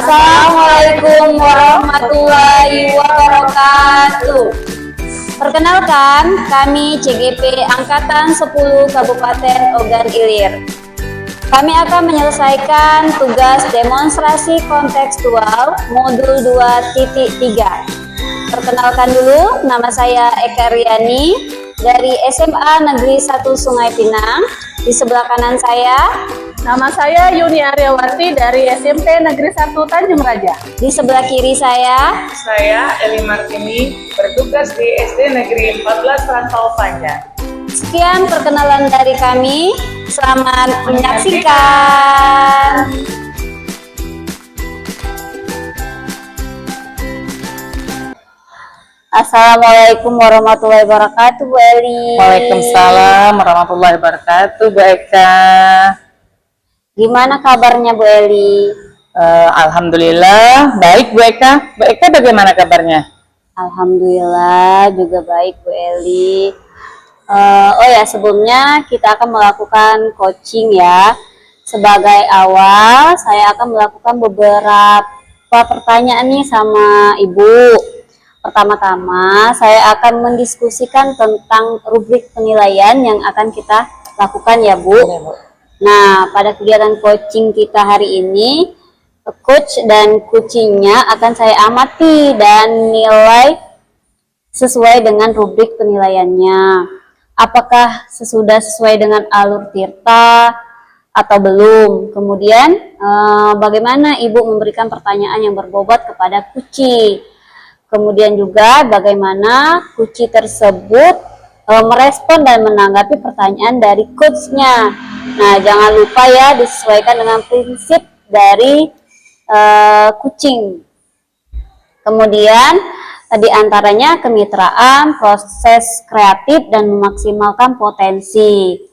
Assalamualaikum warahmatullahi wabarakatuh. Perkenalkan, kami CGP Angkatan 10 Kabupaten Ogan Ilir. Kami akan menyelesaikan tugas demonstrasi kontekstual modul 2.3. Perkenalkan dulu, nama saya Eka Riani dari SMA Negeri 1 Sungai Pinang. Di sebelah kanan saya, nama saya Yuni Aryawati dari SMP Negeri 1 Tanjung Raja. Di sebelah kiri saya Eli Martini, bertugas di SD Negeri 14 Rantau Panjang. Sekian perkenalan dari kami. Selamat menyaksikan. Assalamualaikum warahmatullahi wabarakatuh, Bu Eli. Waalaikumsalam warahmatullahi wabarakatuh, Bu Eka. Gimana kabarnya, Bu Eli? Alhamdulillah, baik Bu Eka. Bu Eka bagaimana kabarnya? Alhamdulillah juga baik, Bu Eli. Oh ya, sebelumnya kita akan melakukan coaching ya. Sebagai awal, saya akan melakukan beberapa pertanyaan nih sama Ibu. Pertama-tama, saya akan mendiskusikan tentang rubrik penilaian yang akan kita lakukan ya, Bu. Nah, pada kegiatan coaching kita hari ini, coach dan coachingnya akan saya amati dan nilai sesuai dengan rubrik penilaiannya. Apakah sesuai dengan alur Tirta atau belum? Kemudian, bagaimana Ibu memberikan pertanyaan yang berbobot kepada Kuci? Kemudian juga bagaimana Kuci tersebut merespon dan menanggapi pertanyaan dari coachnya. Nah, jangan lupa ya disesuaikan dengan prinsip dari coaching. Kemudian di antaranya kemitraan, proses kreatif, dan memaksimalkan potensi.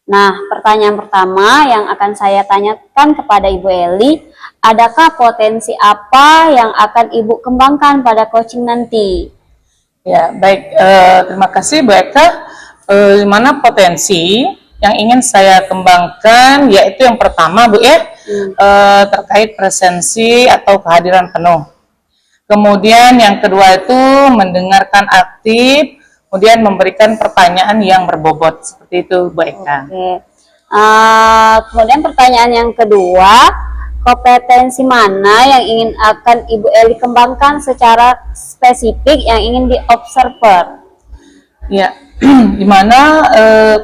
Nah, pertanyaan pertama yang akan saya tanyakan kepada Ibu Eli, adakah potensi apa yang akan Ibu kembangkan pada coaching nanti? Ya, baik. Terima kasih Bu Eka. Mana potensi yang ingin saya kembangkan, yaitu yang pertama Bu ya, terkait presensi atau kehadiran penuh. Kemudian yang kedua itu mendengarkan aktif, kemudian memberikan pertanyaan yang berbobot, seperti itu Bu Eka. Oke. Kemudian pertanyaan yang kedua, kompetensi mana yang ingin akan Ibu Eli kembangkan secara spesifik yang ingin diobserver? Ya, di mana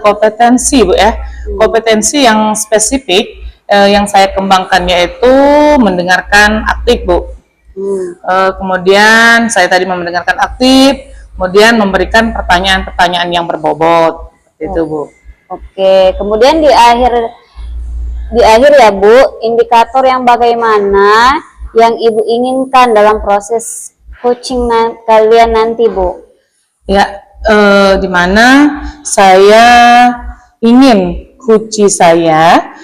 kompetensi Bu ya, kompetensi yang spesifik yang saya kembangkan yaitu mendengarkan aktif Bu. Kemudian saya tadi mendengarkan aktif, kemudian memberikan pertanyaan-pertanyaan yang berbobot, itu Bu. Oke, kemudian di akhir ya Bu, indikator yang bagaimana yang Ibu inginkan dalam proses coaching kalian nanti Bu? Ya, di mana saya ingin coach saya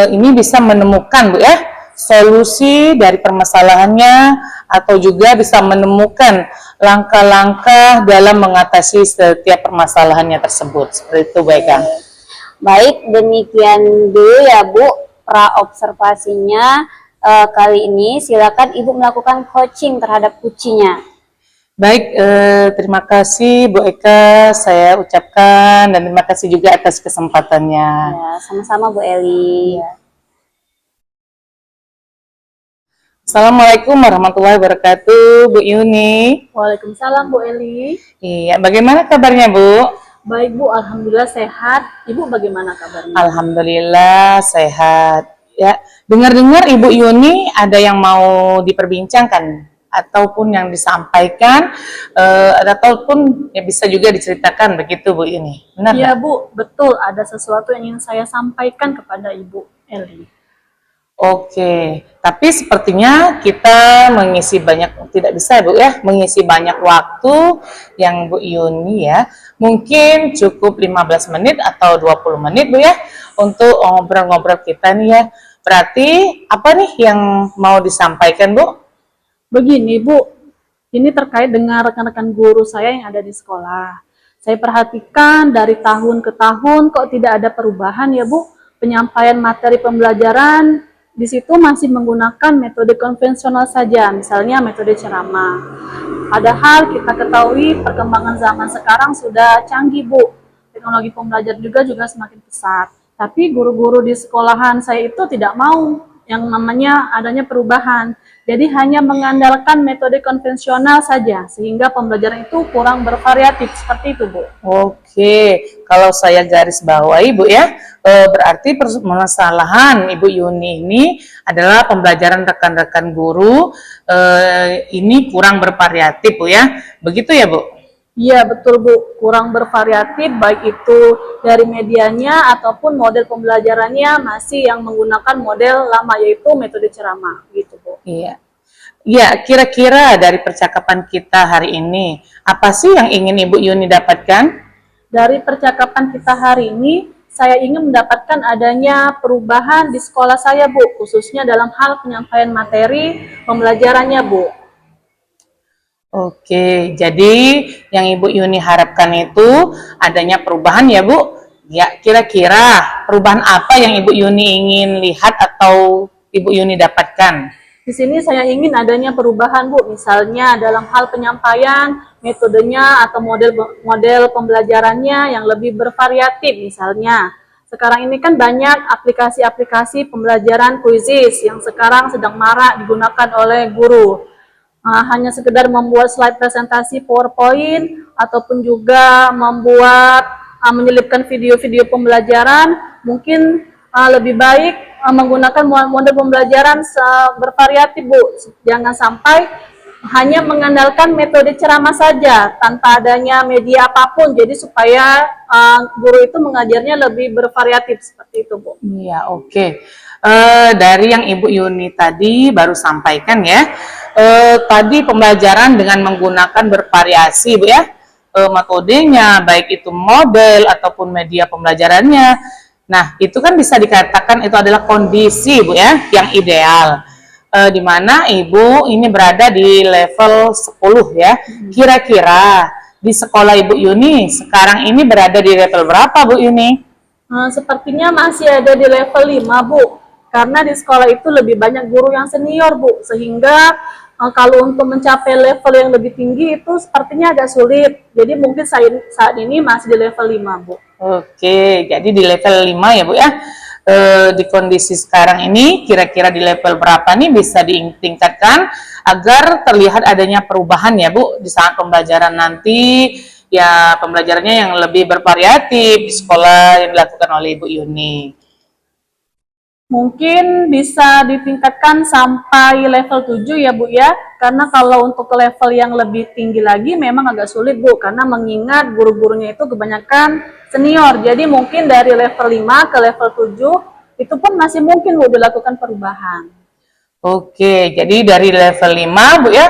ini bisa menemukan Bu ya solusi dari permasalahannya, atau juga bisa menemukan langkah-langkah dalam mengatasi setiap permasalahannya tersebut. Seperti itu Bu Eka. Baik, demikian dulu ya Bu pra-observasinya kali ini. Silakan Ibu melakukan coaching terhadap kucinya. Baik, terima kasih Bu Eka, saya ucapkan, dan terima kasih juga atas kesempatannya. Ya, sama-sama Bu Eli. Ya. Assalamualaikum warahmatullahi wabarakatuh, Bu Yuni. Waalaikumsalam Bu Eli. Iya, bagaimana kabarnya Bu? Baik Bu, alhamdulillah sehat. Ibu bagaimana kabarnya? Alhamdulillah sehat. Ya, dengar-dengar Ibu Yuni ada yang mau diperbincangkan ataupun yang disampaikan, ataupun ya bisa juga diceritakan begitu Bu Yuni. Benar? Iya Bu, betul. Ada sesuatu yang ingin saya sampaikan kepada Ibu Eli. Oke, tapi sepertinya kita mengisi tidak bisa Bu ya, mengisi banyak waktu yang Bu Yuni ya. Mungkin cukup 15 menit atau 20 menit Bu ya, untuk ngobrol-ngobrol kita nih ya. Berarti apa nih yang mau disampaikan Bu? Begini Bu, ini terkait dengan rekan-rekan guru saya yang ada di sekolah. Saya perhatikan dari tahun ke tahun kok tidak ada perubahan ya Bu, penyampaian materi pembelajaran di situ masih menggunakan metode konvensional saja, misalnya metode ceramah. Padahal kita ketahui perkembangan zaman sekarang sudah canggih, Bu. Teknologi pembelajaran juga semakin pesat. Tapi guru-guru di sekolahan saya itu tidak mau yang namanya adanya perubahan. Jadi hanya mengandalkan metode konvensional saja, sehingga pembelajaran itu kurang bervariatif, seperti itu, Bu. Oke, kalau saya garis bawahi Bu ya, berarti permasalahan Ibu Yuni ini adalah pembelajaran rekan-rekan guru ini kurang bervariatif Bu ya, begitu ya Bu? Iya, betul Bu, kurang bervariatif baik itu dari medianya ataupun model pembelajarannya masih yang menggunakan model lama, yaitu metode ceramah, gitu Bu. Iya. Ya, kira-kira dari percakapan kita hari ini, apa sih yang ingin Ibu Yuni dapatkan? Dari percakapan kita hari ini, saya ingin mendapatkan adanya perubahan di sekolah saya, Bu, khususnya dalam hal penyampaian materi pembelajarannya, Bu. Oke, jadi yang Ibu Yuni harapkan itu adanya perubahan ya Bu? Ya, kira-kira perubahan apa yang Ibu Yuni ingin lihat atau Ibu Yuni dapatkan? Di sini saya ingin adanya perubahan, Bu, misalnya dalam hal penyampaian, metodenya atau model pembelajarannya yang lebih bervariatif misalnya. Sekarang ini kan banyak aplikasi-aplikasi pembelajaran kuisis yang sekarang sedang marak digunakan oleh guru. Hanya sekedar membuat slide presentasi PowerPoint ataupun juga membuat menyelipkan video-video pembelajaran, mungkin lebih baik menggunakan model pembelajaran bervariatif, Bu. Jangan sampai hanya mengandalkan metode ceramah saja tanpa adanya media apapun, jadi supaya guru itu mengajarnya lebih bervariatif, seperti itu Bu. Iya, oke. Dari yang Ibu Yuni tadi baru sampaikan ya, tadi pembelajaran dengan menggunakan bervariasi Bu ya, metodenya baik itu model ataupun media pembelajarannya. Nah, itu kan bisa dikatakan itu adalah kondisi Bu ya, yang ideal. Di mana Ibu ini berada di level 10 ya. Kira-kira di sekolah Ibu Yuni sekarang ini berada di level berapa Bu Yuni? Sepertinya masih ada di level 5 Bu. Karena di sekolah itu lebih banyak guru yang senior Bu. Sehingga kalau untuk mencapai level yang lebih tinggi itu sepertinya agak sulit. Jadi mungkin saat ini masih di level 5 Bu. Oke, jadi di level 5 ya Bu ya. Di kondisi sekarang ini kira-kira di level berapa nih bisa ditingkatkan agar terlihat adanya perubahan ya Bu di saat pembelajaran nanti ya, pembelajarannya yang lebih bervariatif di sekolah yang dilakukan oleh Ibu Yuni. Mungkin bisa ditingkatkan sampai level 7 ya Bu ya, karena kalau untuk ke level yang lebih tinggi lagi memang agak sulit Bu, karena mengingat guru-gurunya itu kebanyakan senior, jadi mungkin dari level 5 ke level 7 itu pun masih mungkin Bu dilakukan perubahan. Oke, jadi dari level 5 Bu ya,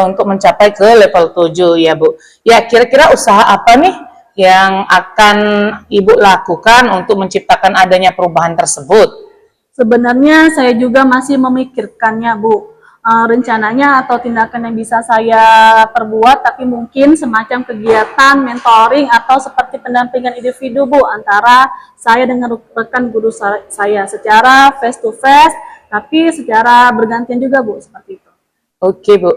untuk mencapai ke level 7 ya Bu. Ya, kira-kira usaha apa nih yang akan Ibu lakukan untuk menciptakan adanya perubahan tersebut? Sebenarnya saya juga masih memikirkannya Bu, rencananya atau tindakan yang bisa saya perbuat, tapi mungkin semacam kegiatan mentoring atau seperti pendampingan individu Bu, antara saya dengan rekan guru saya secara face to face, tapi secara bergantian juga Bu, seperti itu. Oke Bu,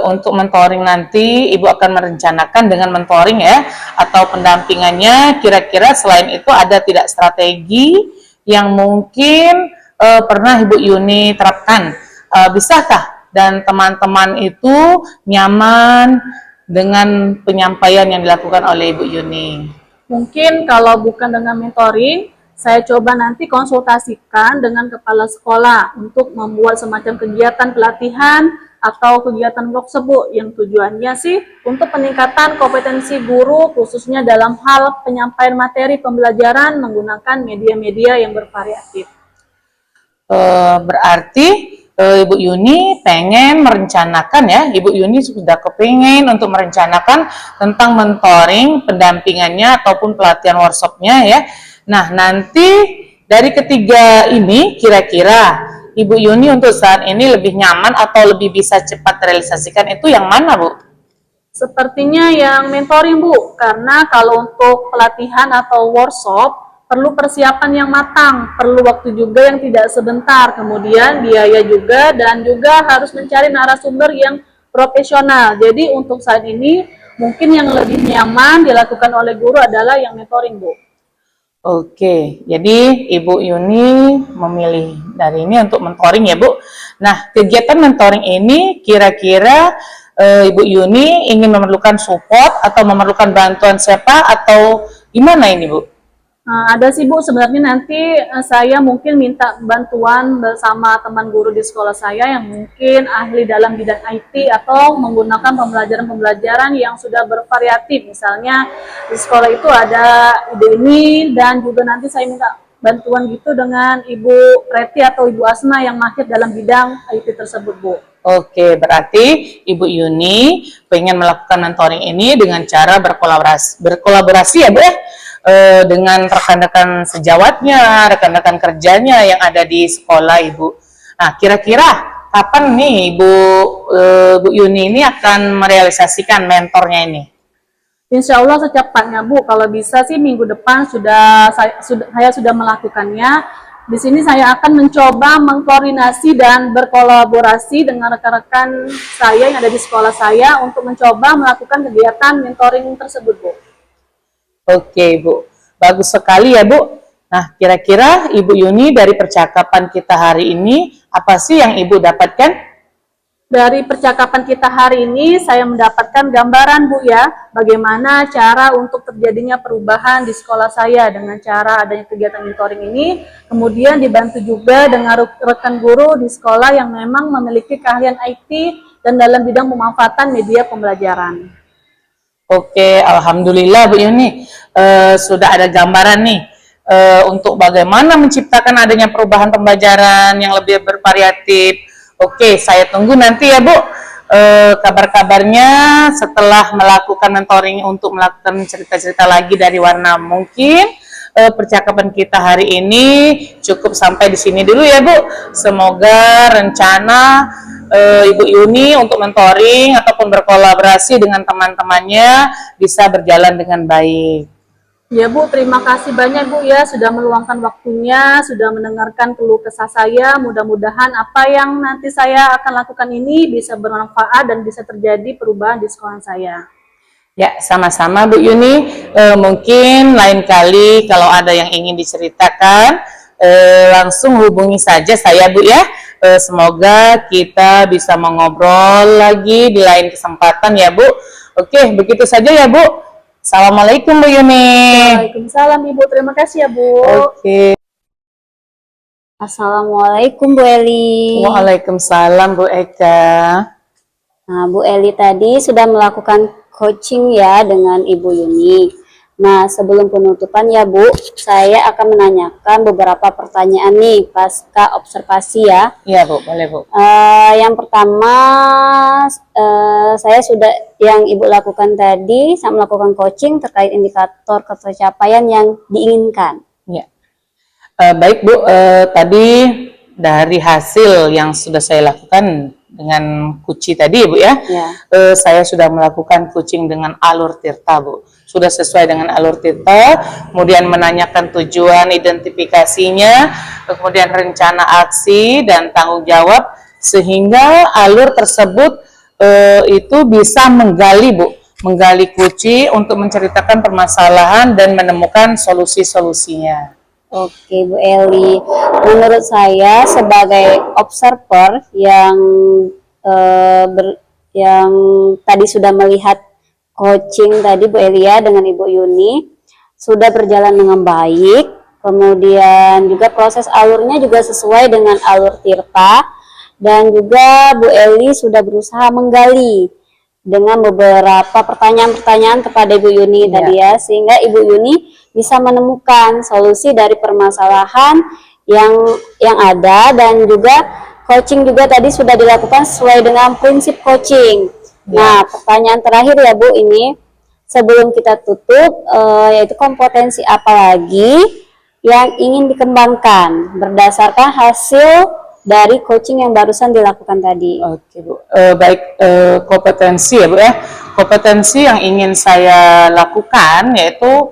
untuk mentoring nanti Ibu akan merencanakan dengan mentoring ya, atau pendampingannya, kira-kira selain itu ada tidak strategi yang mungkin pernah Ibu Yuni terapkan? Bisakah dan teman-teman itu nyaman dengan penyampaian yang dilakukan oleh Ibu Yuni? Mungkin kalau bukan dengan mentoring, saya coba nanti konsultasikan dengan kepala sekolah untuk membuat semacam kegiatan pelatihan atau kegiatan workshop Bu, yang tujuannya sih untuk peningkatan kompetensi guru khususnya dalam hal penyampaian materi pembelajaran menggunakan media-media yang bervariatif. Berarti Ibu Yuni pengen merencanakan ya, Ibu Yuni sudah kepingin untuk merencanakan tentang mentoring, pendampingannya ataupun pelatihan workshopnya ya. Nah, nanti dari ketiga ini kira-kira Ibu Yuni untuk saat ini lebih nyaman atau lebih bisa cepat realisasikan itu yang mana Bu? Sepertinya yang mentoring Bu, karena kalau untuk pelatihan atau workshop perlu persiapan yang matang, perlu waktu juga yang tidak sebentar, kemudian biaya juga, dan juga harus mencari narasumber yang profesional. Jadi untuk saat ini mungkin yang lebih nyaman dilakukan oleh guru adalah yang mentoring, Bu. Oke, jadi Ibu Yuni memilih dari ini untuk mentoring ya, Bu. Nah, kegiatan mentoring ini kira-kira Ibu Yuni ingin memerlukan support atau memerlukan bantuan siapa atau gimana ini, Bu? Ada sih, Bu, sebenarnya nanti saya mungkin minta bantuan bersama teman guru di sekolah saya yang mungkin ahli dalam bidang IT atau menggunakan pembelajaran-pembelajaran yang sudah bervariatif. Misalnya di sekolah itu ada ide ini, dan juga nanti saya minta bantuan gitu dengan Ibu Preti atau Ibu Asma yang mahir dalam bidang IT tersebut, Bu. Oke, berarti Ibu Yuni pengen melakukan mentoring ini dengan cara berkolaborasi ya, Bu ya? Dengan rekan-rekan sejawatnya, rekan-rekan kerjanya yang ada di sekolah Ibu. Nah, kira-kira kapan nih Bu Yuni ini akan merealisasikan mentornya ini? Insya Allah secepatnya, Bu. Kalau bisa sih minggu depan saya sudah melakukannya. Di sini saya akan mencoba mengkoordinasi dan berkolaborasi dengan rekan-rekan saya yang ada di sekolah saya untuk mencoba melakukan kegiatan mentoring tersebut, Bu. Oke, Bu. Bagus sekali ya, Bu. Nah, kira-kira Ibu Yuni dari percakapan kita hari ini, apa sih yang Ibu dapatkan? Dari percakapan kita hari ini, saya mendapatkan gambaran, Bu ya, bagaimana cara untuk terjadinya perubahan di sekolah saya dengan cara adanya kegiatan mentoring ini, kemudian dibantu juga dengan rekan guru di sekolah yang memang memiliki keahlian IT dan dalam bidang pemanfaatan media pembelajaran. Oke, Alhamdulillah Bu Yuni, sudah ada gambaran nih untuk bagaimana menciptakan adanya perubahan pembelajaran yang lebih bervariatif. Oke, saya tunggu nanti ya Bu, kabar-kabarnya setelah melakukan mentoring untuk melakukan cerita-cerita lagi dari Warna. Mungkin percakapan kita hari ini cukup sampai di sini dulu ya Bu. Semoga rencana Ibu Yuni untuk mentoring ataupun berkolaborasi dengan teman-temannya bisa berjalan dengan baik. Ya Bu, terima kasih banyak Bu ya sudah meluangkan waktunya, sudah mendengarkan keluh kesah saya. Mudah-mudahan apa yang nanti saya akan lakukan ini bisa bermanfaat dan bisa terjadi perubahan di sekolah saya. Ya, sama-sama Bu Yuni. Mungkin lain kali kalau ada yang ingin diceritakan, langsung hubungi saja saya Bu ya. Semoga kita bisa mengobrol lagi di lain kesempatan ya Bu. Oke, begitu saja ya Bu. Assalamualaikum Bu Yuni. Waalaikumsalam Ibu, terima kasih ya Bu. Oke. Assalamualaikum Bu Eli. Waalaikumsalam Bu Eka. Nah, Bu Eli tadi sudah melakukan coaching ya dengan Ibu Yuni. Nah, sebelum penutupan ya Bu, saya akan menanyakan beberapa pertanyaan nih pasca observasi ya. Iya Bu, boleh Bu. Yang pertama, saya sudah yang Ibu lakukan tadi, saya melakukan coaching terkait indikator pencapaian yang diinginkan. Ya. Baik Bu, tadi dari hasil yang sudah saya lakukan dengan Kuci tadi Bu ya, saya sudah melakukan coaching dengan alur Tirta Bu. Sudah sesuai dengan alur Tirta, kemudian menanyakan tujuan identifikasinya, kemudian rencana aksi dan tanggung jawab, sehingga alur tersebut itu bisa menggali Bu, menggali Kuci untuk menceritakan permasalahan dan menemukan solusi-solusinya. Oke Bu Eli, menurut saya sebagai observer yang yang tadi sudah melihat coaching tadi Bu Elia dengan Ibu Yuni sudah berjalan dengan baik, kemudian juga proses alurnya juga sesuai dengan alur Tirta, dan juga Bu Eli sudah berusaha menggali dengan beberapa pertanyaan-pertanyaan kepada Ibu Yuni tadi ya, sehingga Ibu Yuni bisa menemukan solusi dari permasalahan yang ada, dan juga coaching juga tadi sudah dilakukan sesuai dengan prinsip coaching. Nah, pertanyaan terakhir ya Bu ini, sebelum kita tutup, yaitu kompetensi apa lagi yang ingin dikembangkan berdasarkan hasil dari coaching yang barusan dilakukan tadi. Oke Bu, baik, kompetensi ya Bu ya. Kompetensi yang ingin saya lakukan yaitu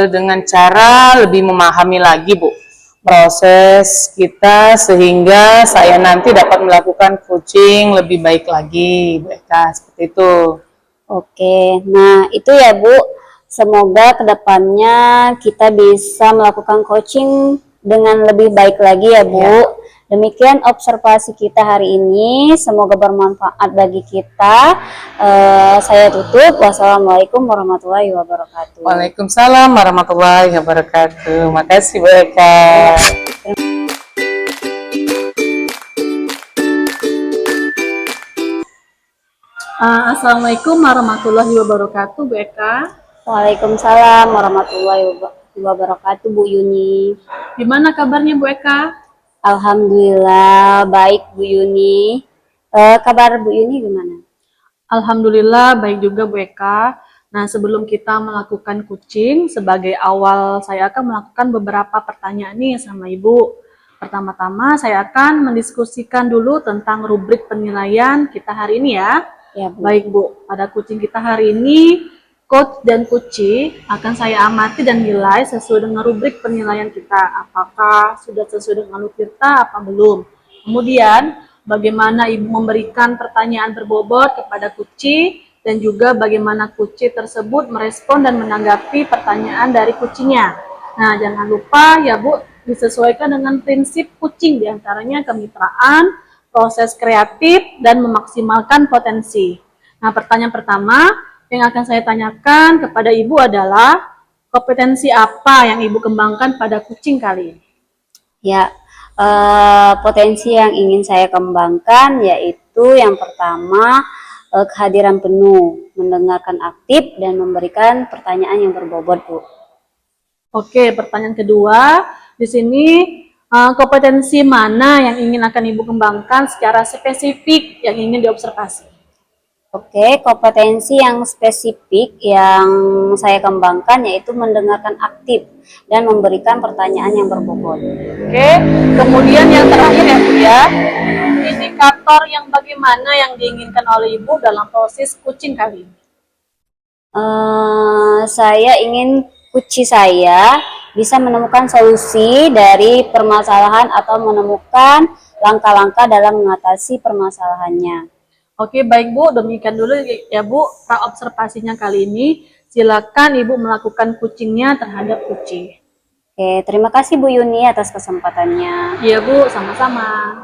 dengan cara lebih memahami lagi Bu proses kita, sehingga saya nanti dapat melakukan coaching lebih baik lagi Bu Eka, seperti itu. Oke, nah itu ya Bu. Semoga kedepannya kita bisa melakukan coaching dengan lebih baik lagi ya Bu. Ya. Demikian observasi kita hari ini. Semoga bermanfaat bagi kita. Saya tutup. Wassalamualaikum warahmatullahi wabarakatuh. Waalaikumsalam warahmatullahi wabarakatuh. Makasih Bu Eka. Assalamualaikum warahmatullahi wabarakatuh, Bu Eka. Waalaikumsalam warahmatullahi wabarakatuh, Bu Yuni. Gimana kabarnya Bu Eka? Alhamdulillah baik Bu Yuni. Kabar Bu Yuni gimana? Alhamdulillah baik juga Bu Eka. Nah, sebelum kita melakukan coaching, sebagai awal saya akan melakukan beberapa pertanyaan nih sama Ibu. Pertama-tama saya akan mendiskusikan dulu tentang rubrik penilaian kita hari ini ya. Ya, Bu. Baik Bu, pada coaching kita hari ini, coach dan coachee akan saya amati dan nilai sesuai dengan rubrik penilaian kita. Apakah sudah sesuai dengan alur kita, apa belum. Kemudian, bagaimana Ibu memberikan pertanyaan berbobot kepada coachee, dan juga bagaimana coachee tersebut merespon dan menanggapi pertanyaan dari coachee-nya. Nah, jangan lupa ya Bu, disesuaikan dengan prinsip coaching, diantaranya kemitraan, proses kreatif, dan memaksimalkan potensi. Nah, pertanyaan pertama yang akan saya tanyakan kepada Ibu adalah kompetensi apa yang Ibu kembangkan pada coaching kali ini? Ya, potensi yang ingin saya kembangkan yaitu yang pertama kehadiran penuh, mendengarkan aktif dan memberikan pertanyaan yang berbobot, Bu. Oke, pertanyaan kedua, di sini kompetensi mana yang ingin akan Ibu kembangkan secara spesifik yang ingin diobservasi? Oke, kompetensi yang spesifik yang saya kembangkan yaitu mendengarkan aktif dan memberikan pertanyaan yang berbobot. Oke, kemudian yang terakhir ya Bu ya, indikator yang bagaimana yang diinginkan oleh Ibu dalam proses coaching kali ini? Saya ingin coachee saya bisa menemukan solusi dari permasalahan atau menemukan langkah-langkah dalam mengatasi permasalahannya. Oke, baik Bu, demikian dulu ya Bu, observasinya kali ini. Silakan Ibu melakukan coachingnya terhadap coachee. Oke, terima kasih Bu Yuni atas kesempatannya. Iya Bu, sama-sama.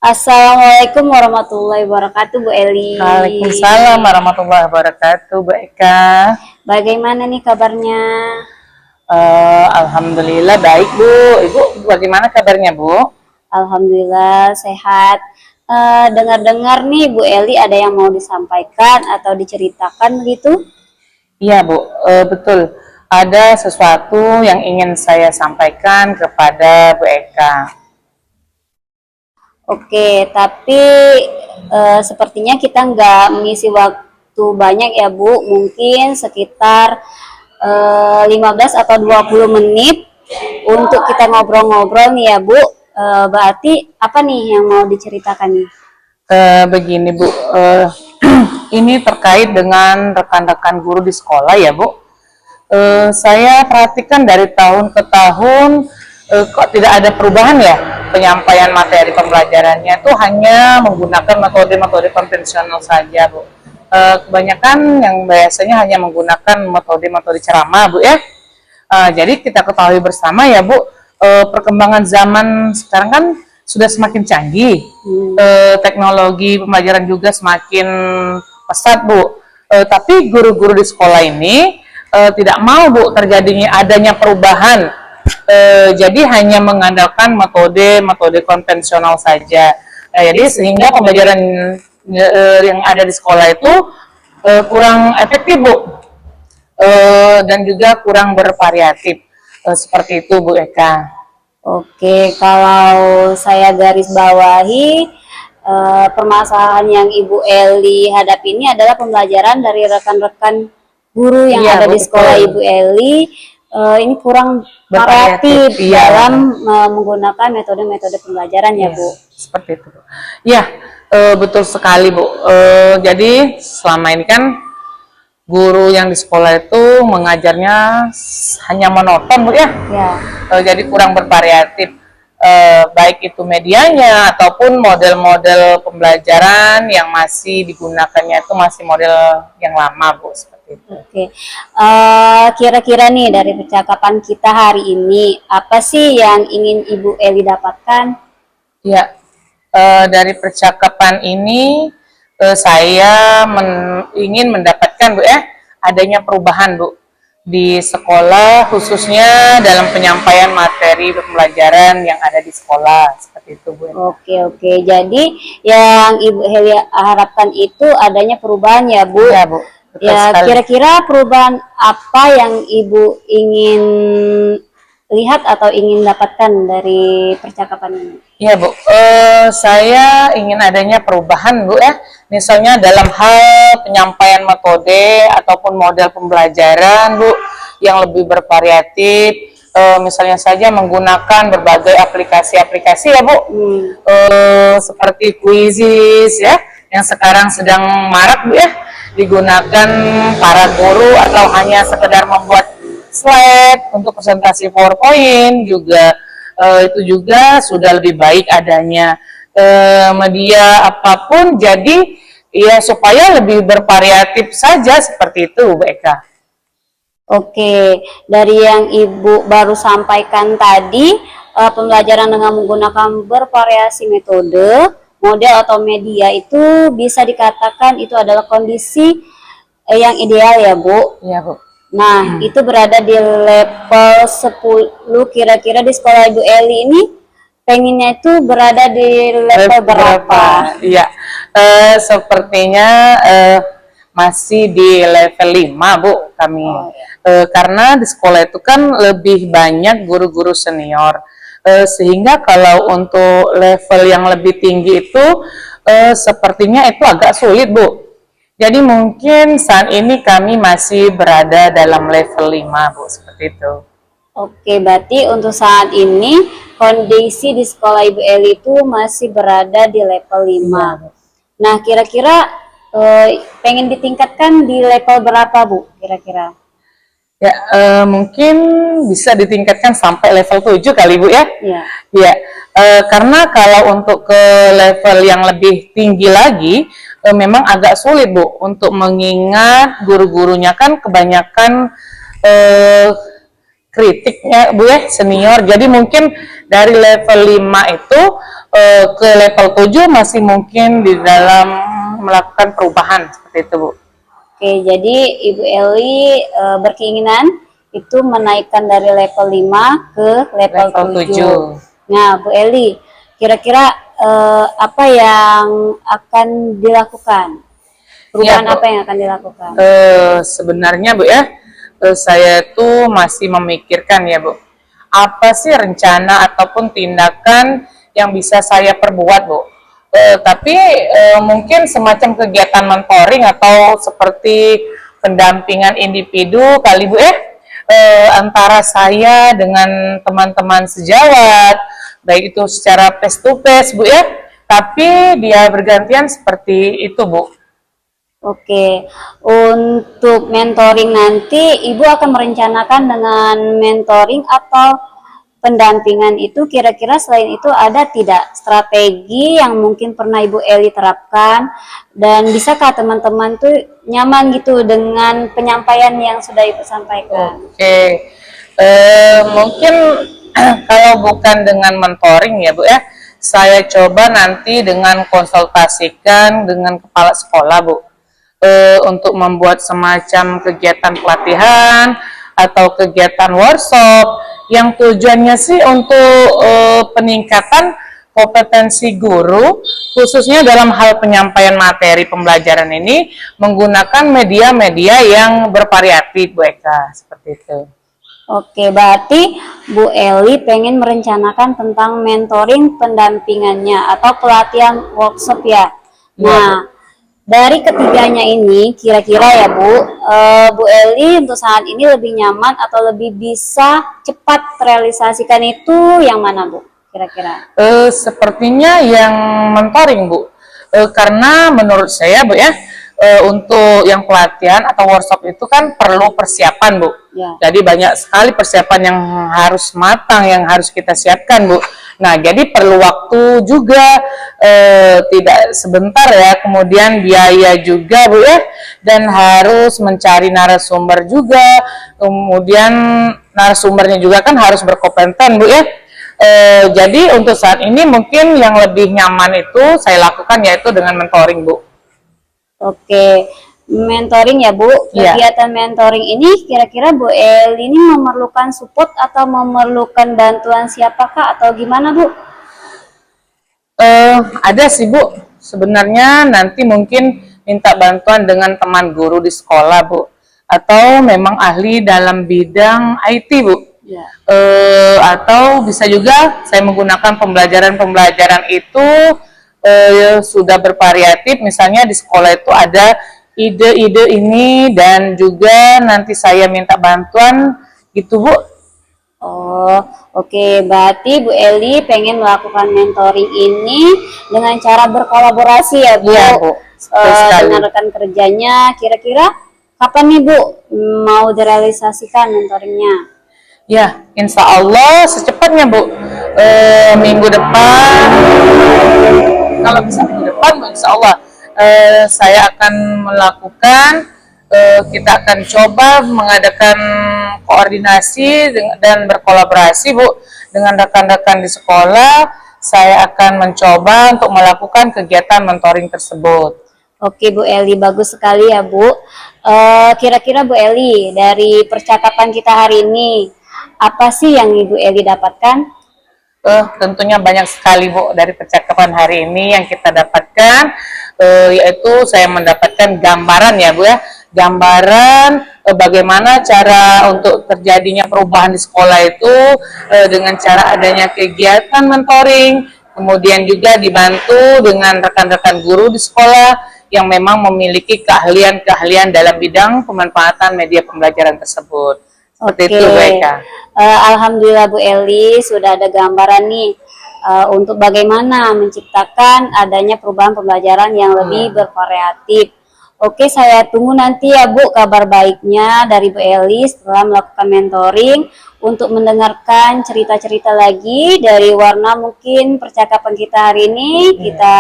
Assalamualaikum warahmatullahi wabarakatuh, Bu Eli. Waalaikumsalam warahmatullahi wabarakatuh Bu Eka. Bagaimana nih kabarnya? Alhamdulillah baik Bu. Ibu bagaimana kabarnya Bu? Alhamdulillah sehat. Dengar-dengar nih Bu Eli ada yang mau disampaikan atau diceritakan begitu? Iya Bu, betul. Ada sesuatu yang ingin saya sampaikan kepada Bu Eka. Oke, tapi sepertinya kita nggak mengisi waktu banyak ya Bu. Mungkin sekitar 15 atau 20 menit untuk kita ngobrol-ngobrol nih ya Bu. Berarti apa nih yang mau diceritakan nih? Begini Bu, ini terkait dengan rekan-rekan guru di sekolah ya Bu. Saya perhatikan dari tahun ke tahun kok tidak ada perubahan ya, penyampaian materi pembelajarannya itu hanya menggunakan metode-metode konvensional saja Bu. Kebanyakan yang biasanya hanya menggunakan metode-metode ceramah Bu ya. Jadi kita ketahui bersama ya Bu, perkembangan zaman sekarang kan sudah semakin canggih, teknologi pembelajaran juga semakin pesat Bu. Tapi guru-guru di sekolah ini tidak mau Bu terjadinya adanya perubahan, jadi hanya mengandalkan metode konvensional saja. Jadi sehingga pembelajaran yang ada di sekolah itu kurang efektif Bu, dan juga kurang bervariatif. Seperti itu Bu Eka. Oke, kalau saya garis bawahi permasalahan yang Ibu Eli hadapi ini adalah pembelajaran dari rekan-rekan guru yang ada di sekolah Ibu Eli. Ini kurang variatif dalam menggunakan metode-metode pembelajaran ya Bu. Seperti itu Bu. Ya, betul sekali Bu. Jadi selama ini kan guru yang di sekolah itu mengajarnya hanya monoton Bu ya. Ya. Jadi kurang bervariatif, baik itu medianya ataupun model-model pembelajaran yang masih digunakannya itu masih model yang lama Bu, seperti itu. Oke. Kira-kira nih dari percakapan kita hari ini, apa sih yang ingin Ibu Eli dapatkan? Ya, dari percakapan ini saya ingin mendapatkan Bu ya, adanya perubahan Bu di sekolah, khususnya dalam penyampaian materi pembelajaran yang ada di sekolah, seperti itu Bu. Oke. Jadi yang Ibu Eli harapkan itu adanya perubahan ya Bu? Ya Bu. Betul Ya, sekali. kira-kira perubahan apa yang Ibu ingin lihat atau ingin dapatkan dari percakapan ini? Ya Bu, saya ingin adanya perubahan Bu ya, misalnya dalam hal penyampaian metode ataupun model pembelajaran Bu yang lebih bervariatif, misalnya saja menggunakan berbagai aplikasi-aplikasi ya Bu, seperti Quizizz ya, yang sekarang sedang marak Bu ya, digunakan para guru atau hanya sekedar membuat slide untuk presentasi PowerPoint juga. Itu juga sudah lebih baik adanya media apapun, jadi ya supaya lebih bervariatif saja, seperti itu Bu Eka. Oke, dari yang Ibu baru sampaikan tadi, pembelajaran dengan menggunakan bervariasi metode, model atau media itu bisa dikatakan itu adalah kondisi yang ideal ya Bu. Iya Bu. Nah, itu berada di level 10, kira-kira di sekolah Ibu Eli ini pengennya itu berada di level berapa? Iya, sepertinya masih di level 5 Bu kami. Karena di sekolah itu kan lebih banyak guru-guru senior. Sehingga kalau untuk level yang lebih tinggi itu sepertinya itu agak sulit Bu. Jadi mungkin saat ini kami masih berada dalam level 5 Bu, seperti itu. Oke, berarti untuk saat ini kondisi di sekolah Ibu Eli itu masih berada di level 5. Iya. Nah, kira-kira pengen ditingkatkan di level berapa Bu, kira-kira? Ya, mungkin bisa ditingkatkan sampai level 7 kali Bu ya. Iya. Ya, karena kalau untuk ke level yang lebih tinggi lagi, memang agak sulit Bu untuk mengingat guru-gurunya kan kebanyakan kritiknya Bu ya, senior. Jadi mungkin dari level 5 itu ke level 7 masih mungkin di dalam melakukan perubahan, seperti itu Bu. Oke, jadi Ibu Eli berkeinginan itu menaikkan dari level 5 ke level 7. Nah, Bu Eli, kira-kira apa yang akan dilakukan? Perubahan Ya, Bu. apa yang akan dilakukan? Sebenarnya Bu ya, saya tuh masih memikirkan ya Bu, apa sih rencana ataupun tindakan yang bisa saya perbuat Bu. Tapi mungkin semacam kegiatan mentoring atau seperti pendampingan individu kali Bu ya, antara saya dengan teman-teman sejawat, baik itu secara face to face Bu ya, tapi dia bergantian seperti itu Bu. Oke, untuk mentoring nanti Ibu akan merencanakan dengan mentoring atau pendampingan itu, kira-kira selain itu ada tidak strategi yang mungkin pernah Ibu Eli terapkan dan bisakah teman-teman tuh nyaman gitu dengan penyampaian yang sudah Ibu sampaikan? Oke, mungkin kalau bukan dengan mentoring ya Bu ya, saya coba nanti dengan konsultasikan dengan kepala sekolah Bu, untuk membuat semacam kegiatan pelatihan atau kegiatan workshop yang tujuannya sih untuk peningkatan kompetensi guru, khususnya dalam hal penyampaian materi pembelajaran ini menggunakan media-media yang bervariatif Bu Eka, seperti itu. Oke, berarti Bu Eli pengen merencanakan tentang mentoring pendampingannya atau pelatihan workshop ya. Nah, dari ketiganya ini, kira-kira ya Bu Eli untuk saat ini lebih nyaman atau lebih bisa cepat realisasikan itu yang mana Bu? Kira-kira? Sepertinya yang mentoring Bu, karena menurut saya Bu ya, untuk yang pelatihan atau workshop itu kan perlu persiapan, Bu. Ya. Jadi banyak sekali persiapan yang harus matang, yang harus kita siapkan, Bu. Nah, jadi perlu waktu juga, tidak sebentar ya, kemudian biaya juga, Bu ya, dan harus mencari narasumber juga, kemudian narasumbernya juga kan harus berkompeten, Bu ya. Jadi untuk saat ini mungkin yang lebih nyaman itu saya lakukan yaitu dengan mentoring, Bu. Oke, mentoring ya Bu. Iya. Kegiatan mentoring ini kira-kira Bu Eli ini memerlukan support atau memerlukan bantuan siapakah atau gimana Bu? Ada sih, Bu. Sebenarnya nanti mungkin minta bantuan dengan teman guru di sekolah, Bu. Atau memang ahli dalam bidang IT, Bu. Ya. Atau bisa juga saya menggunakan pembelajaran itu sudah bervariatif. Misalnya di sekolah itu ada ide-ide ini dan juga nanti saya minta bantuan gitu, Bu. Oh, oke. Berarti Bu Eli pengen melakukan mentoring ini dengan cara berkolaborasi ya Bu? Iya, Bu. Betul sekali. Dengan rekan kerjanya. Kira-kira kapan nih Bu mau direalisasikan mentoringnya? Ya, insya Allah secepatnya, Bu. Minggu depan, kalau bisa minggu depan, Bu, insya Allah saya akan melakukan, kita akan coba mengadakan koordinasi dan berkolaborasi, Bu, dengan rekan-rekan di sekolah. Saya akan mencoba untuk melakukan kegiatan mentoring tersebut. Oke Bu Eli, bagus sekali ya Bu. Kira-kira Bu Eli, dari percakapan kita hari ini, apa sih yang Ibu Eli dapatkan? Tentunya banyak sekali, Bu, dari percakapan hari ini yang kita dapatkan, yaitu saya mendapatkan gambaran ya, Bu ya, gambaran bagaimana cara untuk terjadinya perubahan di sekolah itu dengan cara adanya kegiatan mentoring, kemudian juga dibantu dengan rekan-rekan guru di sekolah yang memang memiliki keahlian-keahlian dalam bidang pemanfaatan media pembelajaran tersebut. Seperti itu, Bu Eka. Alhamdulillah Bu Eli sudah ada gambaran nih untuk bagaimana menciptakan adanya perubahan pembelajaran yang lebih bervariatif. Oke, saya tunggu nanti ya Bu kabar baiknya dari Bu Eli setelah melakukan mentoring untuk mendengarkan cerita-cerita lagi dari warna mungkin percakapan kita hari ini. Kita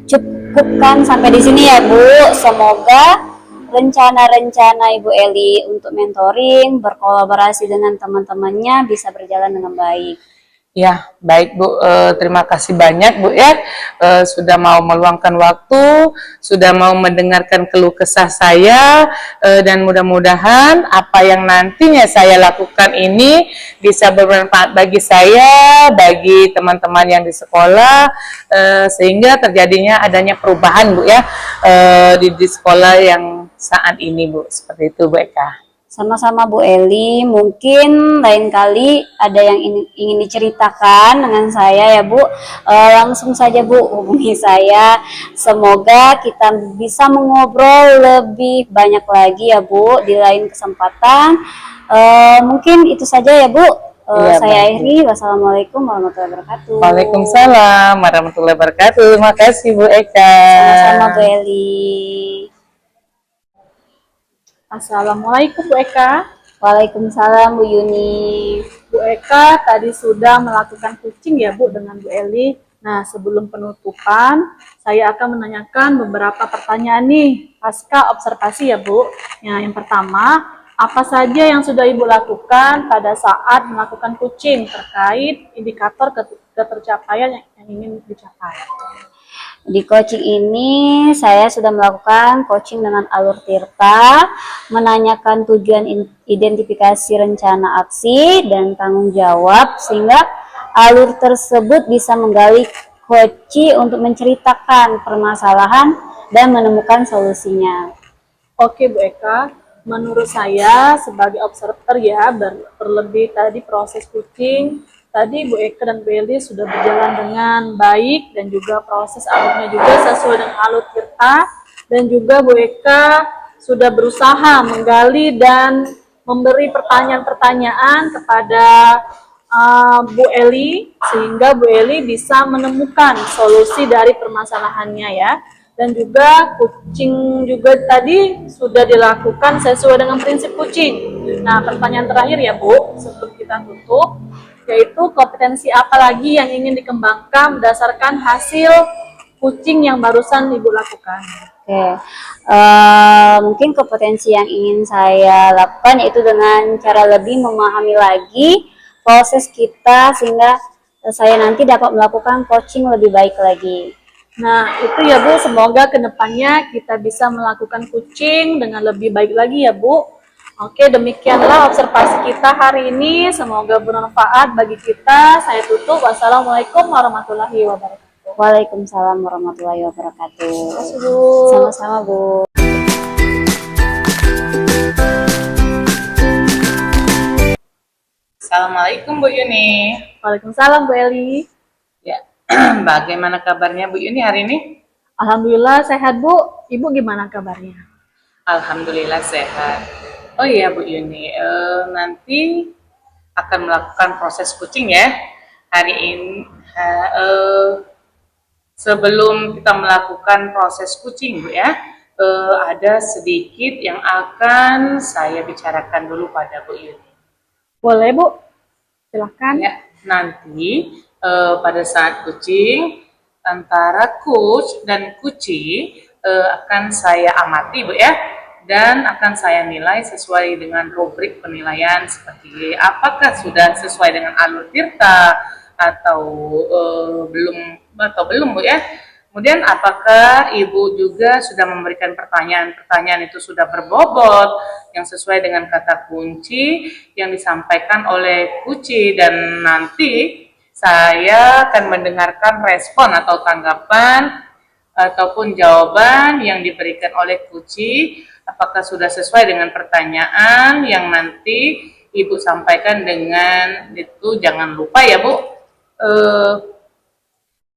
cukupkan sampai di sini ya Bu. Semoga rencana-rencana Ibu Eli untuk mentoring, berkolaborasi dengan teman-temannya bisa berjalan dengan baik. Ya, baik Bu, terima kasih banyak Bu ya, sudah mau meluangkan waktu, sudah mau mendengarkan keluh kesah saya, dan mudah-mudahan apa yang nantinya saya lakukan ini bisa bermanfaat bagi saya, bagi teman-teman yang di sekolah, sehingga terjadinya adanya perubahan Bu ya, di sekolah yang saat ini Bu, seperti itu Bu Eka. Sama-sama Bu Eli, mungkin lain kali ada yang ingin diceritakan dengan saya ya Bu, langsung saja Bu hubungi saya. Semoga kita bisa mengobrol lebih banyak lagi ya Bu di lain kesempatan. Mungkin itu saja ya Bu. Saya akhiri. Wassalamualaikum warahmatullahi wabarakatuh. Waalaikumsalam warahmatullahi wabarakatuh. Terima kasih Bu Eka. Sama-sama Bu Eli. Assalamualaikum Bu Eka. Waalaikumsalam Bu Yuni. Bu Eka tadi sudah melakukan coaching ya Bu dengan Bu Eli. Nah, sebelum penutupan, saya akan menanyakan beberapa pertanyaan nih pasca observasi ya Bu. Nah, yang pertama, apa saja yang sudah Ibu lakukan pada saat melakukan coaching terkait indikator ketercapaian yang ingin dicapai? Di coaching ini saya sudah melakukan coaching dengan alur Tirta, menanyakan tujuan identifikasi rencana aksi dan tanggung jawab sehingga alur tersebut bisa menggali coaching untuk menceritakan permasalahan dan menemukan solusinya. Oke Bu Eka, menurut saya sebagai observer ya, terlebih tadi proses coaching, tadi Bu Eka dan Bu Eli sudah berjalan dengan baik dan juga proses alurnya juga sesuai dengan alur Tirta, dan juga Bu Eka sudah berusaha menggali dan memberi pertanyaan-pertanyaan kepada Bu Eli sehingga Bu Eli bisa menemukan solusi dari permasalahannya ya. Dan juga kucing juga tadi sudah dilakukan sesuai dengan prinsip kucing. Nah, pertanyaan terakhir ya Bu, sebelum kita tutup, yaitu kompetensi apa lagi yang ingin dikembangkan berdasarkan hasil kucing yang barusan Ibu lakukan? Oke, mungkin kompetensi yang ingin saya lakukan yaitu dengan cara lebih memahami lagi proses kita sehingga saya nanti dapat melakukan coaching lebih baik lagi. Nah, itu ya Bu, semoga kedepannya kita bisa melakukan kucing dengan lebih baik lagi ya Bu. Oke, demikianlah observasi kita hari ini. Semoga bermanfaat bagi kita. Saya tutup. Wassalamualaikum warahmatullahi wabarakatuh. Waalaikumsalam warahmatullahi wabarakatuh. Terima kasih, Bu. Sama-sama Bu. Assalamualaikum Bu Yuni. Waalaikumsalam Bu Eli. Ya, bagaimana kabarnya Bu Yuni hari ini? Alhamdulillah sehat Bu. Ibu gimana kabarnya? Alhamdulillah sehat. Oh iya Bu Yuni, nanti akan melakukan proses kucing ya. Hari ini, sebelum kita melakukan proses kucing Bu ya, ada sedikit yang akan saya bicarakan dulu pada Bu Yuni. Boleh Bu, silahkan. Ya, nanti pada saat kucing antara coach dan kucing akan saya amati Bu ya, dan akan saya nilai sesuai dengan rubrik penilaian seperti apakah sudah sesuai dengan alur tirta atau belum Bu ya. Kemudian apakah Ibu juga sudah memberikan pertanyaan itu sudah berbobot yang sesuai dengan kata kunci yang disampaikan oleh Kuci, dan nanti saya akan mendengarkan respon atau tanggapan ataupun jawaban yang diberikan oleh Kuci, apakah sudah sesuai dengan pertanyaan yang nanti Ibu sampaikan. Dengan itu jangan lupa ya Bu,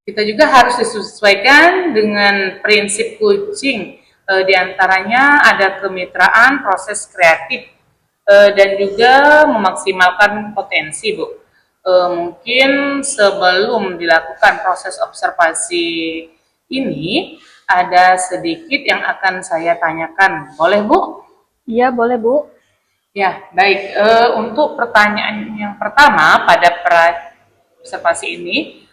kita juga harus disesuaikan dengan prinsip kucing. Di antaranya ada kemitraan, proses kreatif, dan juga memaksimalkan potensi Bu. Mungkin sebelum dilakukan proses observasi ini, ada sedikit yang akan saya tanyakan. Boleh Bu? Iya boleh Bu. Ya, baik. Untuk pertanyaan yang pertama pada observasi ini,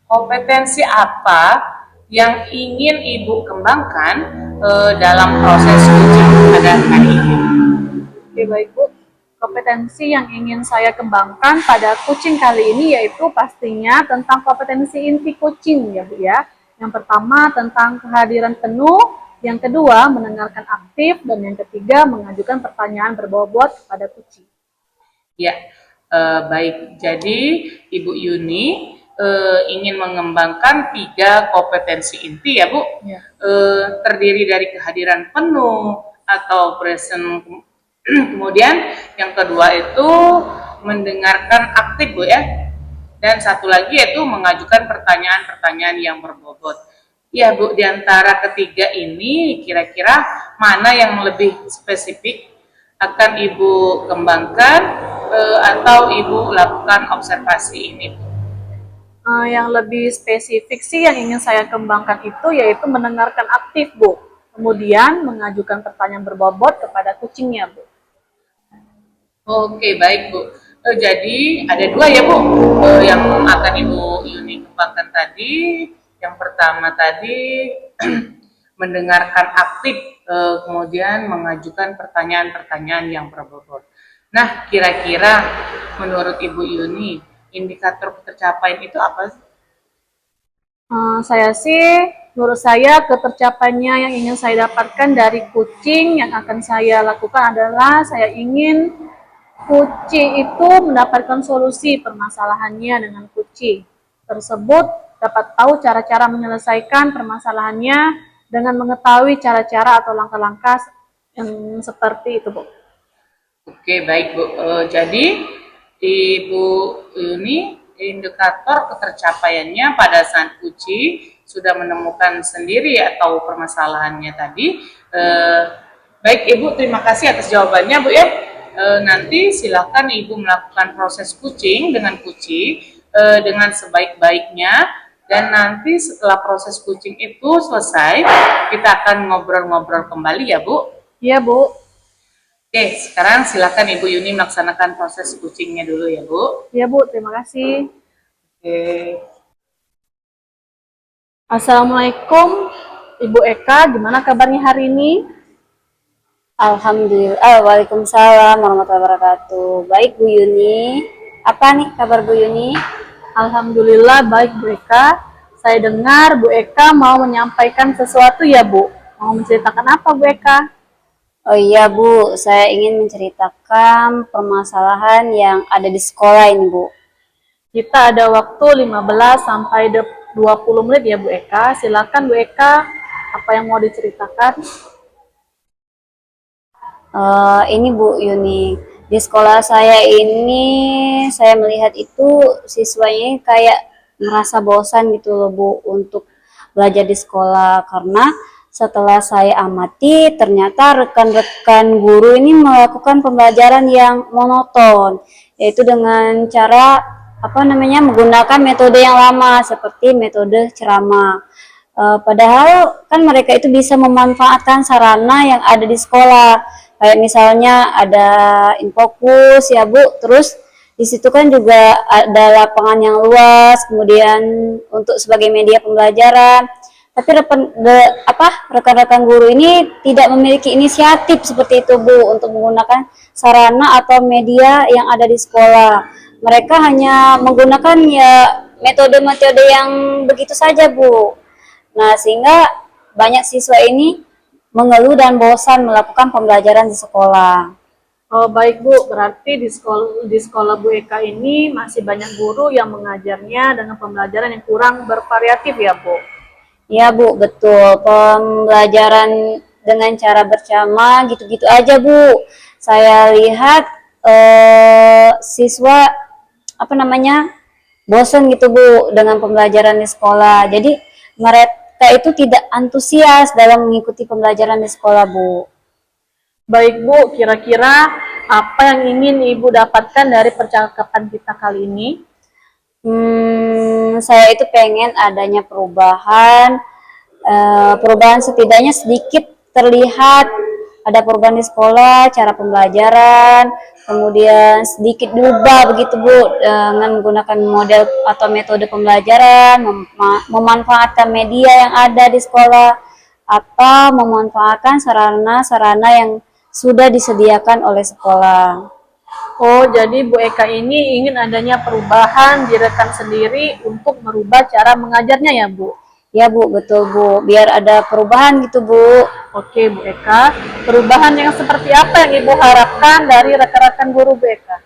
kompetensi apa yang ingin Ibu kembangkan dalam proses kucing pada hari ini? Oke baik Bu. Kompetensi yang ingin saya kembangkan pada kucing kali ini yaitu pastinya tentang kompetensi inti kucing ya Bu ya. Yang pertama tentang kehadiran penuh, yang kedua mendengarkan aktif, dan yang ketiga mengajukan pertanyaan berbobot kepada kucing. Ya, baik. Jadi Ibu Yuni ingin mengembangkan 3 kompetensi inti ya Bu. Ya. Terdiri dari kehadiran penuh atau present. Kemudian yang kedua itu mendengarkan aktif Bu ya. Dan satu lagi yaitu mengajukan pertanyaan-pertanyaan yang berbobot. Ya Bu, di antara ketiga ini kira-kira mana yang lebih spesifik akan Ibu kembangkan atau Ibu lakukan observasi ini Bu? Yang lebih spesifik sih yang ingin saya kembangkan itu yaitu mendengarkan aktif Bu. Kemudian mengajukan pertanyaan berbobot kepada kucingnya Bu. Oke, baik Bu. Jadi ada 2 ya Bu yang akan Ibu Yuni kembangkan tadi. Yang pertama tadi mendengarkan aktif, kemudian mengajukan pertanyaan-pertanyaan yang berbobot. Nah, kira-kira menurut Ibu Yuni, indikator ketercapaian itu apa sih? Menurut saya ketercapaiannya yang ingin saya dapatkan dari kucing yang akan saya lakukan adalah saya ingin kucing itu mendapatkan solusi permasalahannya dengan kucing tersebut, dapat tahu cara-cara menyelesaikan permasalahannya dengan mengetahui cara-cara atau langkah-langkah yang seperti itu Bu. Oke, baik Bu. Jadi Ibu Yuni, indikator ketercapaiannya pada saat kucing sudah menemukan sendiri atau permasalahannya tadi. Baik Ibu, terima kasih atas jawabannya Bu ya. Nanti silakan Ibu melakukan proses kucing dengan kucing dengan sebaik-baiknya, Dan nanti setelah proses kucing itu selesai, kita akan ngobrol-ngobrol kembali ya Bu. Iya, Bu. Oke, sekarang silakan Ibu Yuni melaksanakan proses kucingnya dulu ya Bu. Iya, Bu. Terima kasih. Oke. Assalamualaikum, Ibu Eka. Gimana kabarnya hari ini? Alhamdulillah. Waalaikumsalam warahmatullahi wabarakatuh. Baik Bu Yuni. Apa nih kabar Bu Yuni? Alhamdulillah baik Bu Eka. Saya dengar Bu Eka mau menyampaikan sesuatu ya Bu. Mau menceritakan apa Bu Eka? Oh iya Bu, saya ingin menceritakan permasalahan yang ada di sekolah ini Bu. Kita ada waktu 15 sampai 20 menit ya Bu Eka. Silakan Bu Eka, apa yang mau diceritakan? Ini Bu Yuni, di sekolah saya ini saya melihat itu siswanya kayak merasa bosan gitu loh Bu untuk belajar di sekolah, karena setelah saya amati ternyata rekan-rekan guru ini melakukan pembelajaran yang monoton, yaitu dengan cara menggunakan metode yang lama seperti metode ceramah. Padahal kan mereka itu bisa memanfaatkan sarana yang ada di sekolah, kayak misalnya ada Infokus ya Bu, terus di situ kan juga ada lapangan yang luas, kemudian untuk sebagai media pembelajaran. Tapi rekan-rekan guru ini tidak memiliki inisiatif seperti itu Bu untuk menggunakan sarana atau media yang ada di sekolah. Mereka hanya menggunakan ya metode-metode yang begitu saja Bu. Nah, sehingga banyak siswa ini mengeluh dan bosan melakukan pembelajaran di sekolah. Oh baik Bu, berarti di sekolah Bu Eka ini masih banyak guru yang mengajarnya dengan pembelajaran yang kurang bervariatif ya Bu? Ya Bu, betul. Pembelajaran dengan cara bercama gitu-gitu aja Bu. Saya lihat siswa bosan gitu Bu dengan pembelajaran di sekolah. Jadi mereka itu tidak antusias dalam mengikuti pembelajaran di sekolah Bu. Baik Bu, kira-kira apa yang ingin Ibu dapatkan dari percakapan kita kali ini? Saya itu pengen adanya perubahan setidaknya sedikit terlihat ada perubahan di sekolah, cara pembelajaran, kemudian sedikit diubah begitu Bu dengan menggunakan model atau metode pembelajaran, memanfaatkan media yang ada di sekolah, atau memanfaatkan sarana-sarana yang sudah disediakan oleh sekolah. Oh, jadi Bu Eka ini ingin adanya perubahan di rekan sendiri untuk merubah cara mengajarnya ya Bu? Ya Bu, betul Bu, biar ada perubahan gitu Bu. Oke Bu Eka, perubahan yang seperti apa yang Ibu harapkan dari rekan-rekan guru Bu Eka?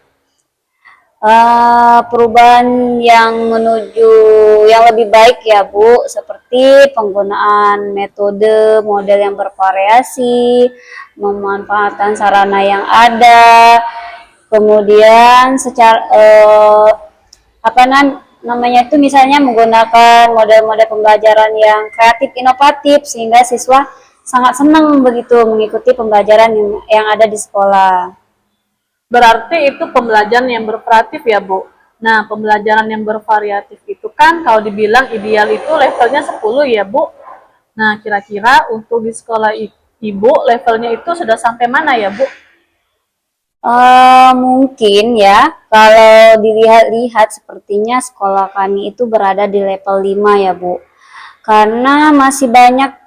Perubahan yang menuju yang lebih baik ya Bu, seperti penggunaan metode model yang bervariasi, memanfaatkan sarana yang ada, kemudian secara misalnya menggunakan model-model pembelajaran yang kreatif inovatif sehingga siswa sangat senang begitu mengikuti pembelajaran yang ada di sekolah. Berarti itu pembelajaran yang bervariatif ya Bu. Nah, pembelajaran yang bervariatif itu kan kalau dibilang ideal itu levelnya 10 ya Bu. Nah, kira-kira untuk di sekolah Ibu levelnya itu sudah sampai mana ya Bu? Mungkin ya, kalau dilihat-lihat sepertinya sekolah kami itu berada di level 5 ya Bu. Karena masih banyak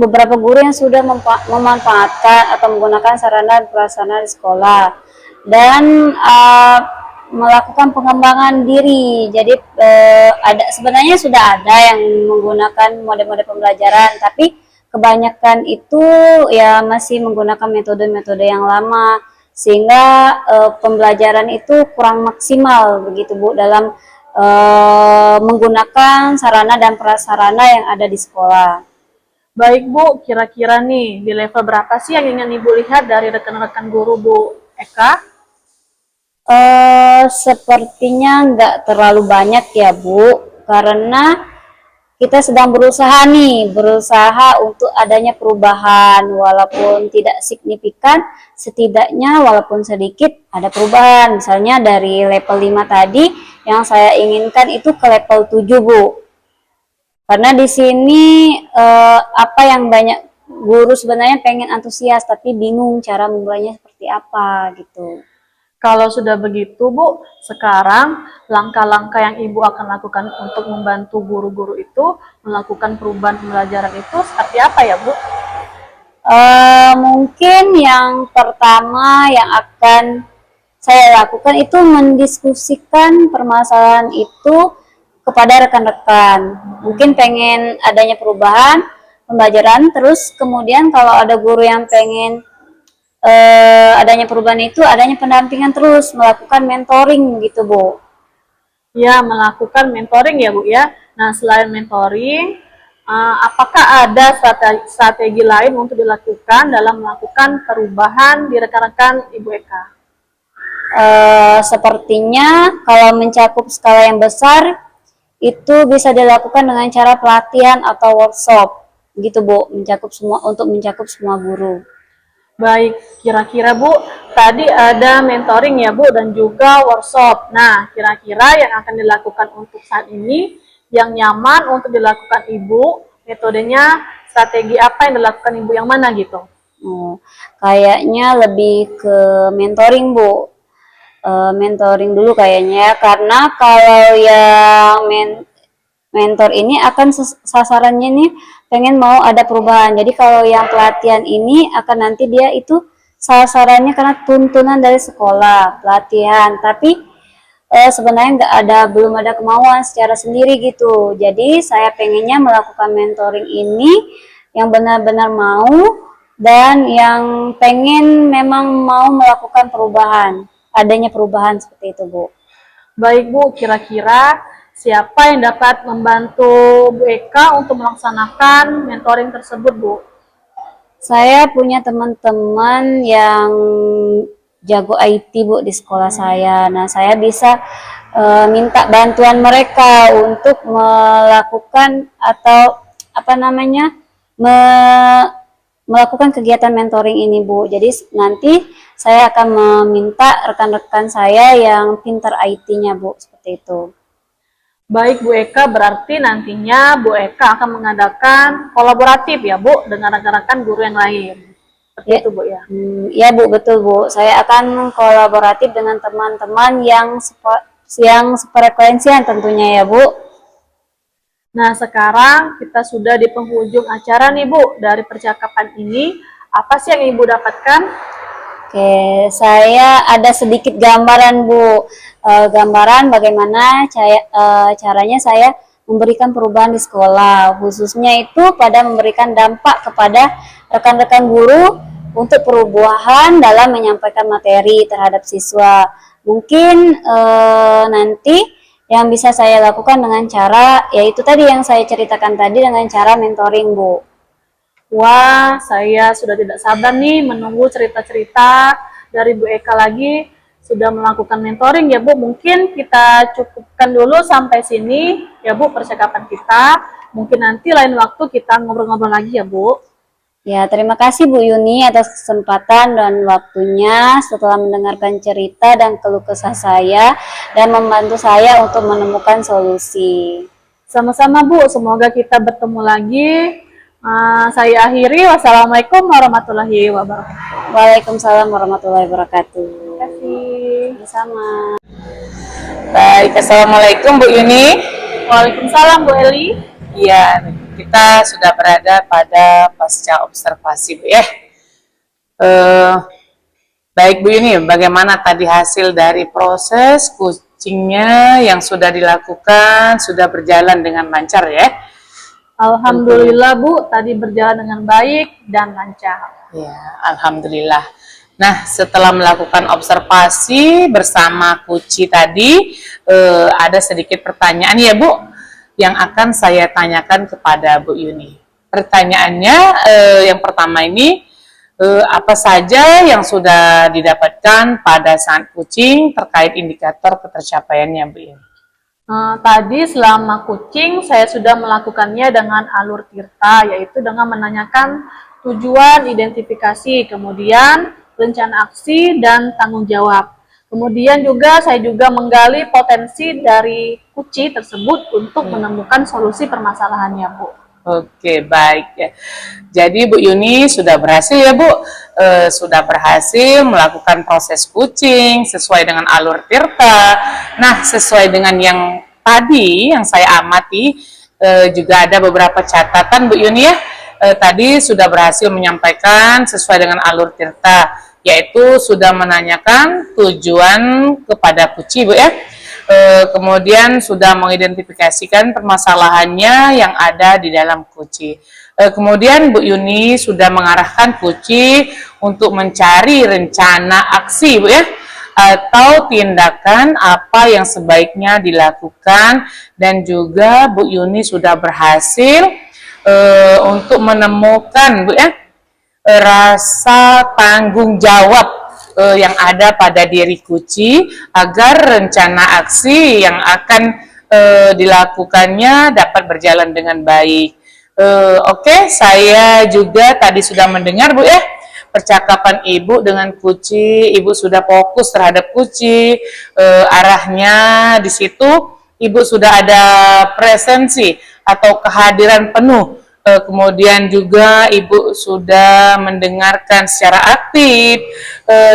beberapa guru yang sudah memanfaatkan atau menggunakan sarana dan prasarana di sekolah dan melakukan pengembangan diri. Jadi sebenarnya sudah ada yang menggunakan model-model pembelajaran, tapi kebanyakan itu ya masih menggunakan metode-metode yang lama, sehingga pembelajaran itu kurang maksimal begitu Bu dalam menggunakan sarana dan prasarana yang ada di sekolah. Baik Bu, kira-kira nih di level berapa sih yang ingin Ibu lihat dari rekan-rekan guru Bu Eka? Sepertinya nggak terlalu banyak ya Bu, karena kita sedang berusaha untuk adanya perubahan, walaupun tidak signifikan, setidaknya walaupun sedikit ada perubahan. Misalnya dari level 5 tadi, yang saya inginkan itu ke level 7 Bu. Karena di sini apa yang banyak guru sebenarnya pengen antusias tapi bingung cara memulainya seperti apa gitu. Kalau sudah begitu, Bu, sekarang langkah-langkah yang Ibu akan lakukan untuk membantu guru-guru itu melakukan perubahan pembelajaran itu seperti apa ya, Bu? Mungkin yang pertama yang akan saya lakukan itu mendiskusikan permasalahan itu kepada rekan-rekan. Mungkin pengen adanya perubahan pembelajaran, terus kemudian kalau ada guru yang pengen adanya perubahan itu adanya pendampingan, terus melakukan mentoring gitu, Bu. Ya, melakukan mentoring ya, Bu ya. Nah, selain mentoring, apakah ada strategi lain untuk dilakukan dalam melakukan perubahan di rekan-rekan Ibu Eka? Sepertinya kalau mencakup skala yang besar itu bisa dilakukan dengan cara pelatihan atau workshop gitu, Bu, untuk mencakup semua guru. Baik, kira-kira Bu, tadi ada mentoring ya Bu dan juga workshop. Nah, kira-kira yang akan dilakukan untuk saat ini, yang nyaman untuk dilakukan Ibu, metodenya, strategi apa yang dilakukan Ibu yang mana gitu? Kayaknya lebih ke mentoring, Bu. Mentoring dulu kayaknya, karena kalau yang mentor ini akan sasarannya nih pengen mau ada perubahan. Jadi kalau yang pelatihan ini akan nanti dia itu sasarannya karena tuntunan dari sekolah pelatihan, tapi sebenarnya belum ada kemauan secara sendiri gitu. Jadi saya pengennya melakukan mentoring ini yang benar-benar mau dan yang pengen memang mau melakukan perubahan, adanya perubahan seperti itu, Bu. Baik Bu, kira-kira siapa yang dapat membantu Bu Eka untuk melaksanakan mentoring tersebut, Bu? Saya punya teman-teman yang jago IT, Bu, di sekolah saya. Nah, saya bisa minta bantuan mereka untuk melakukan atau apa namanya melakukan kegiatan mentoring ini, Bu. Jadi nanti saya akan meminta rekan-rekan saya yang pintar IT-nya, Bu, seperti itu. Baik Bu Eka, berarti nantinya Bu Eka akan mengadakan kolaboratif ya Bu dengan rekan-rekan guru yang lain. Seperti Ya. itu Bu ya. Ya, Bu, betul, Bu. Saya akan kolaboratif dengan teman-teman yang sefrekuensian tentunya ya, Bu. Nah, sekarang kita sudah di penghujung acara nih Bu. Dari percakapan ini, apa sih yang Ibu dapatkan? Oke, saya ada sedikit gambaran, Bu. Gambaran bagaimana caranya saya memberikan perubahan di sekolah, khususnya itu pada memberikan dampak kepada rekan-rekan guru untuk perubahan dalam menyampaikan materi terhadap siswa. Mungkin nanti yang bisa saya lakukan dengan cara, yaitu tadi yang saya ceritakan tadi dengan cara mentoring, Bu. Wah, saya sudah tidak sabar nih menunggu cerita-cerita dari Bu Eka lagi. Sudah melakukan mentoring ya Bu. Mungkin kita cukupkan dulu sampai sini ya Bu percakapan kita. Mungkin nanti lain waktu kita ngobrol-ngobrol lagi ya Bu. Ya, terima kasih Bu Yuni atas kesempatan dan waktunya setelah mendengarkan cerita dan keluh kesah saya dan membantu saya untuk menemukan solusi. Sama-sama Bu, semoga kita bertemu lagi. Saya akhiri. Wassalamualaikum warahmatullahi wabarakatuh. Waalaikumsalam warahmatullahi wabarakatuh. Terima kasih. Sama. Baik, Assalamualaikum Bu Yuni. Waalaikumsalam Bu Eli. Iya, kita sudah berada pada pasca observasi Bu ya. Baik Bu Yuni, bagaimana tadi hasil dari proses coachingnya yang sudah dilakukan, sudah berjalan dengan lancar ya? Alhamdulillah Bu, tadi berjalan dengan baik dan lancar. Ya, Alhamdulillah. Nah, setelah melakukan observasi bersama Kuci tadi, ada sedikit pertanyaan ya Bu, yang akan saya tanyakan kepada Bu Yuni. Pertanyaannya yang pertama ini, apa saja yang sudah didapatkan pada saat coaching terkait indikator ketercapaiannya Bu Yuni? Tadi selama coaching saya sudah melakukannya dengan alur tirta, yaitu dengan menanyakan tujuan, identifikasi, kemudian rencana aksi dan tanggung jawab. Kemudian juga saya juga menggali potensi dari kuci tersebut untuk menemukan solusi permasalahannya, Bu. Oke, baik ya. Jadi Bu Yuni sudah berhasil ya Bu, sudah berhasil melakukan proses kucing sesuai dengan alur Tirta. Nah, sesuai dengan yang tadi yang saya amati, juga ada beberapa catatan Bu Yuni ya. Tadi sudah berhasil menyampaikan sesuai dengan alur Tirta, yaitu sudah menanyakan tujuan kepada kuci Bu ya. Kemudian sudah mengidentifikasikan permasalahannya yang ada di dalam kuci. Kemudian Bu Yuni sudah mengarahkan kuci untuk mencari rencana aksi Bu ya, atau tindakan apa yang sebaiknya dilakukan, dan juga Bu Yuni sudah berhasil untuk menemukan Bu ya, rasa tanggung jawab yang ada pada diri kuci agar rencana aksi yang akan dilakukannya dapat berjalan dengan baik. Oke, saya juga tadi sudah mendengar Bu ya percakapan Ibu dengan kuci. Ibu sudah fokus terhadap kuci, arahnya di situ Ibu sudah ada presensi atau kehadiran penuh. Kemudian juga Ibu sudah mendengarkan secara aktif,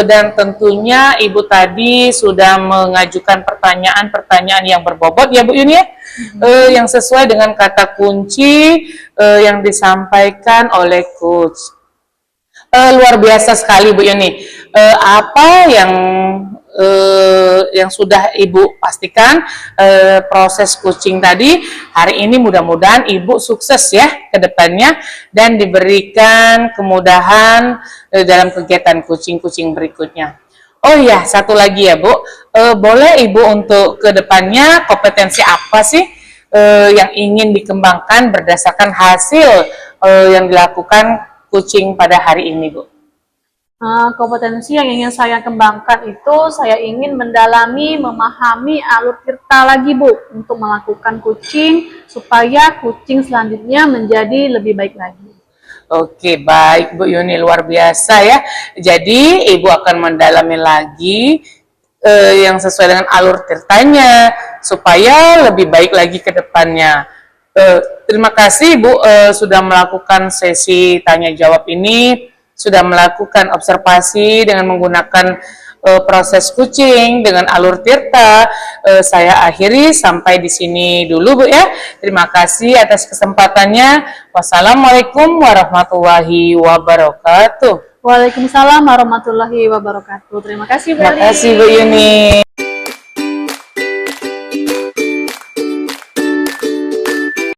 dan tentunya Ibu tadi sudah mengajukan pertanyaan-pertanyaan yang berbobot ya Bu Yuni ya, yang sesuai dengan kata kunci yang disampaikan oleh coach. Luar biasa sekali Bu Yuni. Apa yang sudah Ibu pastikan proses coaching tadi hari ini, mudah-mudahan Ibu sukses ya ke depannya dan diberikan kemudahan dalam kegiatan coaching berikutnya. Oh ya, satu lagi ya Bu, boleh Ibu untuk ke depannya kompetensi apa sih yang ingin dikembangkan berdasarkan hasil yang dilakukan coaching pada hari ini Bu? Kompetensi yang ingin saya kembangkan itu saya ingin mendalami, memahami alur Tirta lagi Bu, untuk melakukan coaching supaya coaching selanjutnya menjadi lebih baik lagi. Oke, baik Bu Yuni, luar biasa ya. Jadi Ibu akan mendalami lagi yang sesuai dengan alur Tirtanya supaya lebih baik lagi ke depannya. Terima kasih Bu sudah melakukan sesi tanya jawab ini, sudah melakukan observasi dengan menggunakan proses coaching dengan alur Tirta. Saya akhiri sampai di sini dulu Bu ya. Terima kasih atas kesempatannya. Wassalamualaikum warahmatullahi wabarakatuh. Waalaikumsalam warahmatullahi wabarakatuh. Terima kasih Bu Terima kasih Bu Yuni.